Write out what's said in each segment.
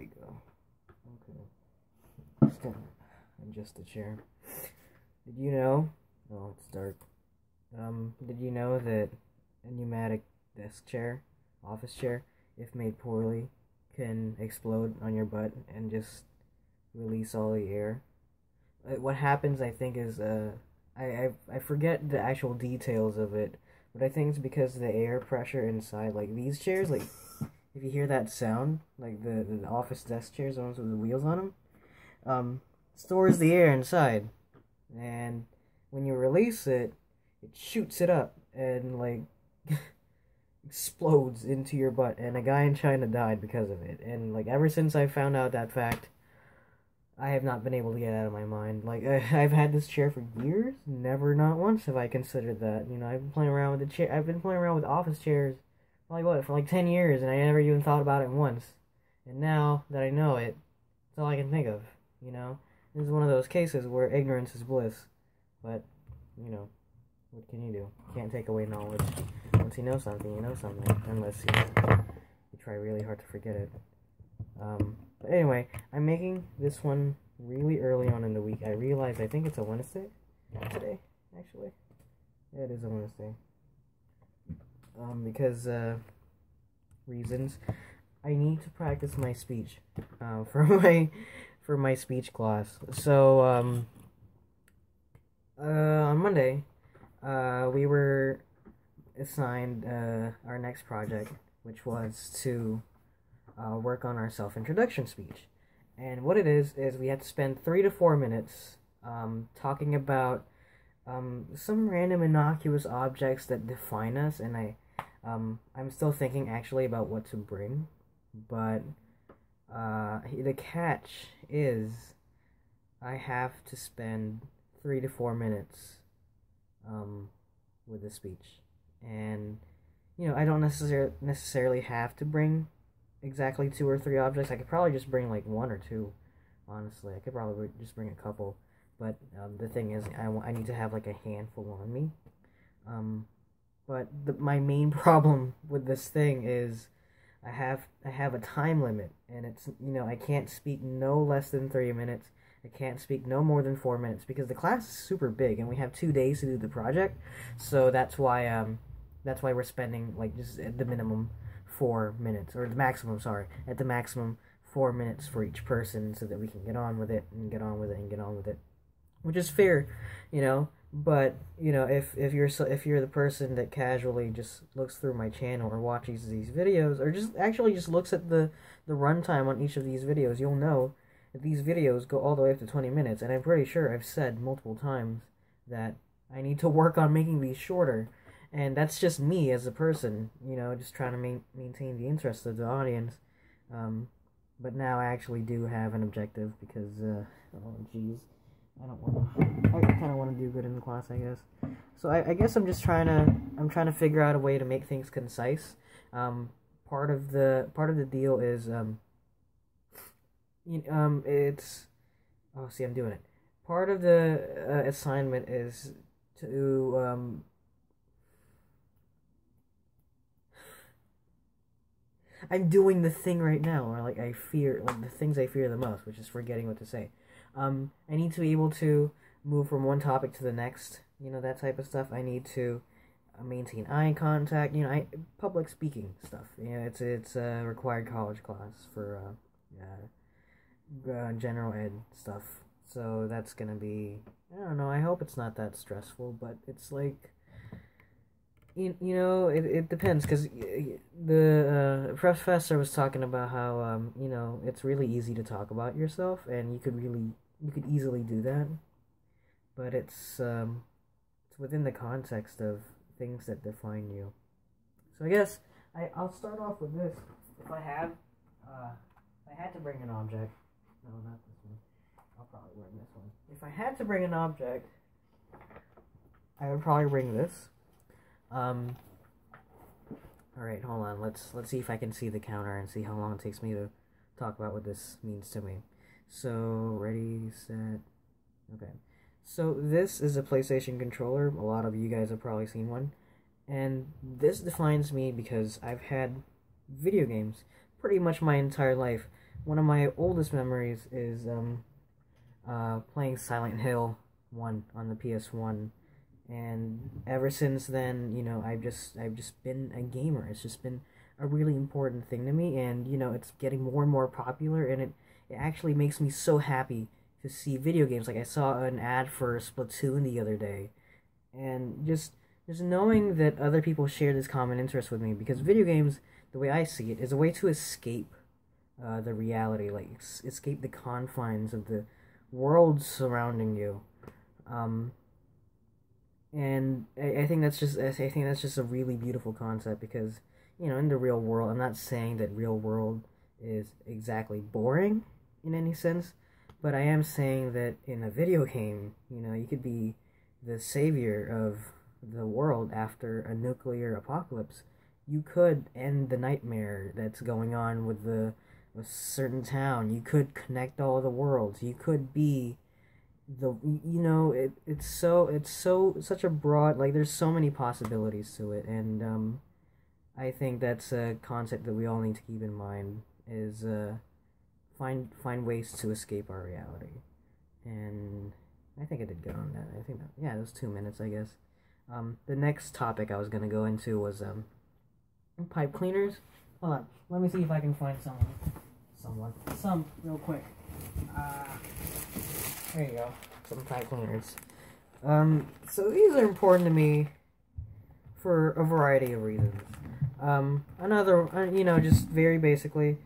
we go. Okay. Adjust the chair. Did you know? Oh, it's dark. Did you know that a pneumatic desk chair, office chair, if made poorly, can explode on your butt and just release all the air? What happens, I think, is I forget the actual details of it, but I think it's because the air pressure inside, like these chairs, like if you hear that sound, like the office desk chairs, the ones with the wheels on them, stores the air inside, and when you release it, it shoots it up and like explodes into your butt. And a guy in China died because of it. And like ever since I found out that fact, I have not been able to get it out of my mind. Like I've had this chair for years, never, not once have I considered that. You know, I've been playing around with the chair. I've been playing around with office chairs, like what, for like 10 years, and I never even thought about it once. And now that I know it, it's all I can think of. You know, this is one of those cases where ignorance is bliss. But you know, what can you do? You can't take away knowledge. Once you know something, unless you try really hard to forget it. But anyway, I'm making this one really early on in the week. I realize I think it's a Wednesday today, actually. Yeah, it is a Wednesday. Because reasons. I need to practice my speech for my speech class. So on Monday, we were assigned our next project, which was to work on our self-introduction speech. And what it is we have to spend 3 to 4 minutes talking about some random innocuous objects that define us. And I'm still thinking actually about what to bring, but the catch is I have to spend 3 to 4 minutes with the speech. And you know, I don't necessarily have to bring exactly 2 or 3 objects. I could probably just bring like 1 or 2. Honestly, I could probably just bring a couple. But the thing is, I need to have like a handful on me. But my main problem with this thing is I have a time limit, and it's, you know, I can't speak no less than 3 minutes. I can't speak no more than 4 minutes because the class is super big and we have 2 days to do the project. So that's why we're spending like just at the minimum 4 minutes, or the maximum, sorry, at the maximum 4 minutes for each person, so that we can get on with it and get on with it and get on with it, which is fair, you know. But you know, if you're the person that casually just looks through my channel or watches these videos, or just looks at the runtime on each of these videos, you'll know that these videos go all the way up to 20 minutes, and I'm pretty sure I've said multiple times that I need to work on making these shorter. And that's just me as a person, you know, just trying to maintain the interest of the audience. But now I actually do have an objective because, oh jeez, I kind of want to do good in the class, I guess. So I guess I'm trying to figure out a way to make things concise. Part of the deal is, it's, oh, see, I'm doing it. Part of the assignment is to, I'm doing the thing right now, or like I fear, like the things I fear the most, which is forgetting what to say. I need to be able to move from one topic to the next, you know, that type of stuff. I need to maintain eye contact, you know, public speaking stuff. You know, it's a required college class for general ed stuff. So that's gonna be, I don't know, I hope it's not that stressful, but it's like, you know, it depends, because the professor was talking about how, you know, it's really easy to talk about yourself, and you could easily do that, but it's within the context of things that define you. So I guess I'll start off with this. If I had to bring an object, no, not this one, I'll probably bring this one. If I had to bring an object, I would probably bring this. Alright, hold on, let's see if I can see the counter and see how long it takes me to talk about what this means to me. So, ready, set, okay. So, this is a PlayStation controller. A lot of you guys have probably seen one. And this defines me because I've had video games pretty much my entire life. one of my oldest memories is playing Silent Hill 1 on the PS1. And ever since then, you know, I've just been a gamer. It's just been a really important thing to me, and you know, it's getting more and more popular, and it actually makes me so happy to see video games. Like I saw an ad for Splatoon the other day, and just knowing that other people share this common interest with me, because video games, the way I see it, is a way to escape the reality, like escape the confines of the world surrounding you. Um, and I think that's just a really beautiful concept, because you know, in the real world, I'm not saying that real world is exactly boring in any sense, but I am saying that in a video game, you know, you could be the savior of the world after a nuclear apocalypse. You could end the nightmare that's going on with a certain town. You could connect all the worlds. You could be the, you know, it's so such a broad, like there's so many possibilities to it. And I think that's a concept that we all need to keep in mind, is find ways to escape our reality. And I think I did good on that. I think that, yeah, it was 2 minutes, I guess. The next topic I was gonna go into was pipe cleaners. Hold on, let me see if I can find some real quick. There you go, some pipe cleaners. So these are important to me for a variety of reasons. You know, just very basically,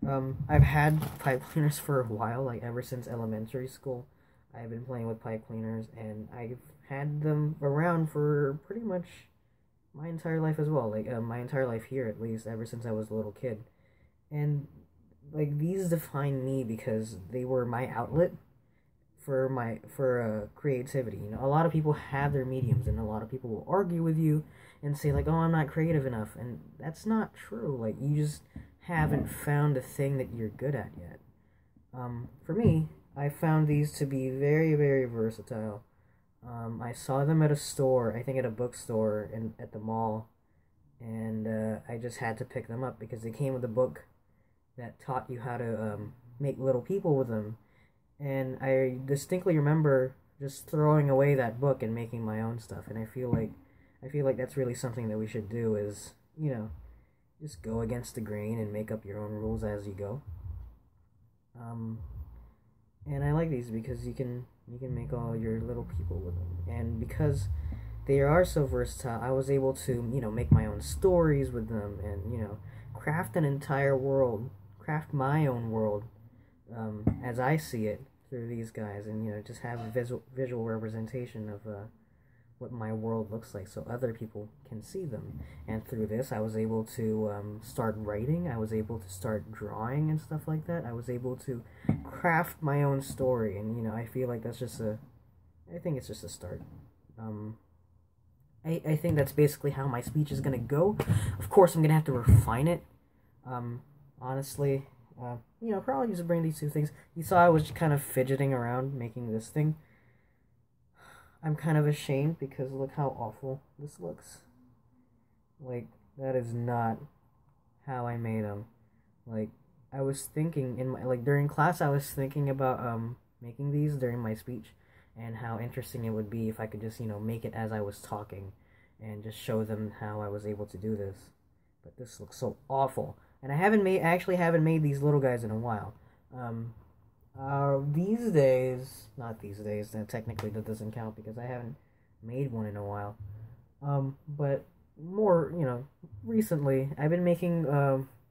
I've had pipe cleaners for a while, like ever since elementary school. I've been playing with pipe cleaners, and I've had them around for pretty much my entire life as well. Like, my entire life here, at least, ever since I was a little kid. And, like, these define me because they were my outlet for creativity. You know, a lot of people have their mediums, and a lot of people will argue with you and say, like, oh, I'm not creative enough. And that's not true. Like, you just haven't found a thing that you're good at yet. For me, I found these to be very, very versatile. I saw them at a store, I think at a bookstore at the mall, and I just had to pick them up because they came with a book that taught you how to make little people with them. And I distinctly remember just throwing away that book and making my own stuff. And I feel like that's really something that we should do, is, you know, just go against the grain and make up your own rules as you go. And I like these because you can make all your little people with them. And because they are so versatile, I was able to, you know, make my own stories with them, and, you know, craft an entire world, craft my own world, as I see it through these guys, and, you know, just have a visual representation of what my world looks like, so other people can see them. And through this, I was able to start writing. I was able to start drawing and stuff like that. I was able to craft my own story, and, you know, I feel like that's just I think it's just a start. I think that's basically how my speech is gonna go. Of course, I'm gonna have to refine it. Honestly, you know, probably just bring these two things. You saw I was kind of fidgeting around making this thing. I'm kind of ashamed because look how awful this looks. Like, that is not how I made them. Like, I was thinking during class, I was thinking about making these during my speech, and how interesting it would be if I could just, you know, make it as I was talking and just show them how I was able to do this. But this looks so awful. And I actually haven't made these little guys in a while. These days, not these days, technically that doesn't count because I haven't made one in a while. But more, you know, recently, I've been making,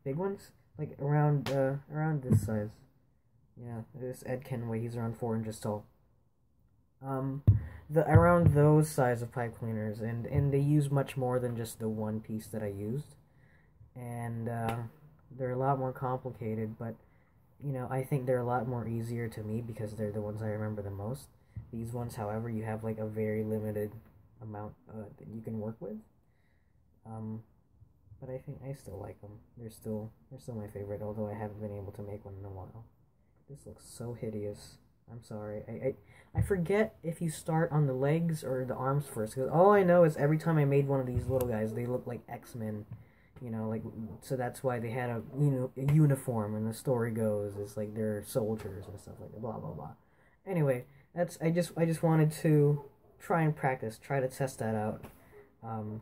big ones, like around this size. Yeah, this Ed Kenway, he's around 4 inches tall. Around those size of pipe cleaners, and they use much more than just the one piece that I used. And, they're a lot more complicated, but, you know, I think they're a lot more easier to me because they're the ones I remember the most. These ones, however, you have, like, a very limited amount that you can work with. But I think I still like them. They're still my favorite, although I haven't been able to make one in a while. This looks so hideous. I'm sorry. I forget if you start on the legs or the arms first, because all I know is every time I made one of these little guys, they look like X-Men. You know, like, so that's why they had a uniform, and the story goes it's like they're soldiers and stuff like that, blah blah blah. Anyway, I just wanted to try and practice, try to test that out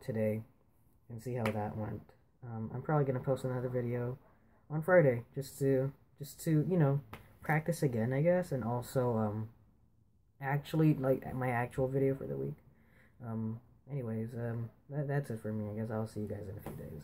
today and see how that went. I'm probably gonna post another video on Friday just to practice again, I guess, and also actually like my actual video for the week. Anyways, that's it for me. I guess I'll see you guys in a few days.